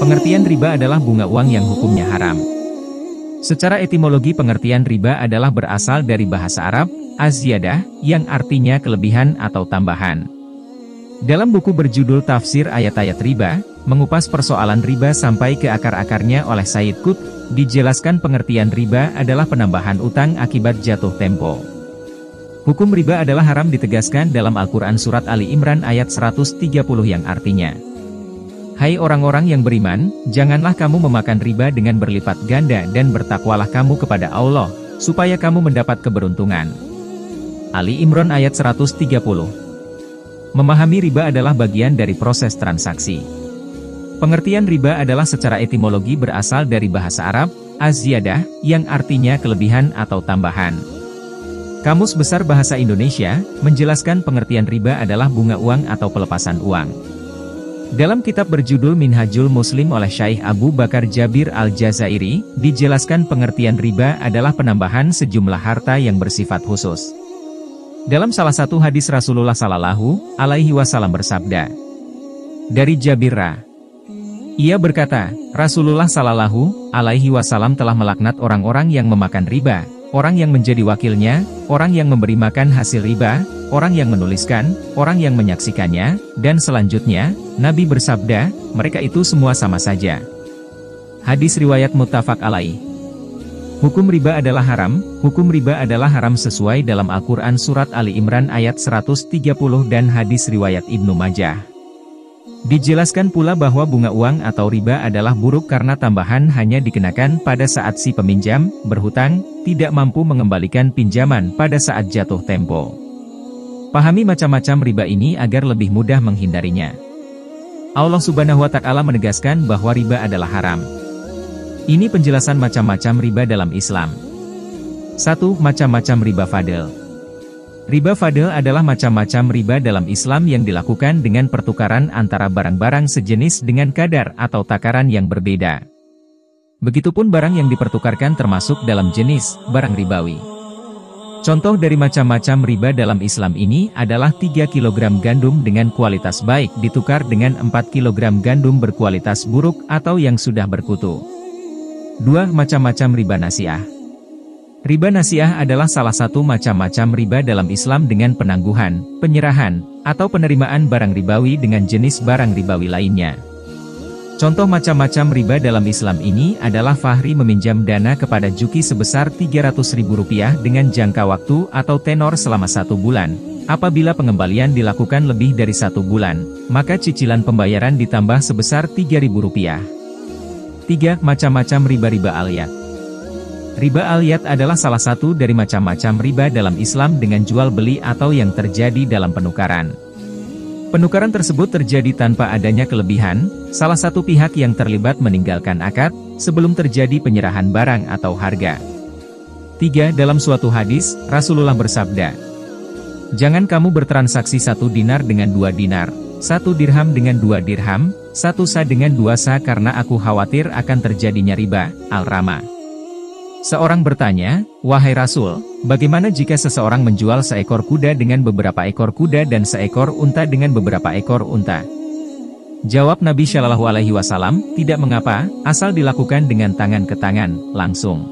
Pengertian riba adalah bunga uang yang hukumnya haram. Secara etimologi pengertian riba adalah berasal dari bahasa Arab, az-ziyadah, yang artinya kelebihan atau tambahan. Dalam buku berjudul Tafsir Ayat-Ayat Riba, mengupas persoalan riba sampai ke akar-akarnya oleh Said Qutb, dijelaskan pengertian riba adalah penambahan utang akibat jatuh tempo. Hukum riba adalah haram ditegaskan dalam Al-Quran Surat Ali Imran ayat 130 yang artinya, "Hai orang-orang yang beriman, janganlah kamu memakan riba dengan berlipat ganda dan bertakwalah kamu kepada Allah, supaya kamu mendapat keberuntungan." Ali Imran ayat 130. Memahami riba adalah bagian dari proses transaksi. Pengertian riba adalah secara etimologi berasal dari bahasa Arab, az-ziyadah, yang artinya kelebihan atau tambahan. Kamus Besar Bahasa Indonesia, menjelaskan pengertian riba adalah bunga uang atau pelepasan uang. Dalam kitab berjudul Minhajul Muslim oleh Syekh Abu Bakar Jabir Al-Jazairi, dijelaskan pengertian riba adalah penambahan sejumlah harta yang bersifat khusus. Dalam salah satu hadis Rasulullah Shallallahu Alaihi Wasallam bersabda, dari Jabir, ia berkata, Rasulullah Shallallahu Alaihi Wasallam telah melaknat orang-orang yang memakan riba, orang yang menjadi wakilnya, orang yang memberi makan hasil riba, orang yang menuliskan, orang yang menyaksikannya, dan selanjutnya, Nabi bersabda, mereka itu semua sama saja. Hadis riwayat muttafaq alaih. Hukum riba adalah haram. Hukum riba adalah haram sesuai dalam Al-Quran Surat Ali Imran ayat 130 dan hadis riwayat Ibnu Majah. Dijelaskan pula bahwa bunga uang atau riba adalah buruk karena tambahan hanya dikenakan pada saat si peminjam, berhutang, tidak mampu mengembalikan pinjaman pada saat jatuh tempo. Pahami macam-macam riba ini agar lebih mudah menghindarinya. Allah Subhanahu wa Ta'ala menegaskan bahwa riba adalah haram. Ini penjelasan macam-macam riba dalam Islam. 1. Macam-macam riba fadl. Riba fadl adalah macam-macam riba dalam Islam yang dilakukan dengan pertukaran antara barang-barang sejenis dengan kadar atau takaran yang berbeda. Begitupun barang yang dipertukarkan termasuk dalam jenis barang ribawi. Contoh dari macam-macam riba dalam Islam ini adalah 3 kg gandum dengan kualitas baik ditukar dengan 4 kg gandum berkualitas buruk atau yang sudah berkutu. 2. Macam-macam riba nasiah. Riba nasiah adalah salah satu macam-macam riba dalam Islam dengan penangguhan, penyerahan, atau penerimaan barang ribawi dengan jenis barang ribawi lainnya. Contoh macam-macam riba dalam Islam ini adalah Fahri meminjam dana kepada Juki sebesar Rp300.000 dengan jangka waktu atau tenor selama 1 bulan. Apabila pengembalian dilakukan lebih dari 1 bulan, maka cicilan pembayaran ditambah sebesar Rp3.000. 3. Macam-macam riba aliyat. Riba aliyat adalah salah satu dari macam-macam riba dalam Islam dengan jual beli atau yang terjadi dalam penukaran. Penukaran tersebut terjadi tanpa adanya kelebihan, salah satu pihak yang terlibat meninggalkan akad, sebelum terjadi penyerahan barang atau harga. 3. Dalam suatu hadis, Rasulullah bersabda, jangan kamu bertransaksi 1 dinar dengan 2 dinar, 1 dirham dengan 2 dirham, 1 sa dengan 2 sa karena aku khawatir akan terjadinya riba. Al-Rama. Seorang bertanya, wahai Rasul, bagaimana jika seseorang menjual seekor kuda dengan beberapa ekor kuda dan seekor unta dengan beberapa ekor unta? Jawab Nabi Shallallahu Alaihi Wasallam, tidak mengapa, asal dilakukan dengan tangan ke tangan, langsung.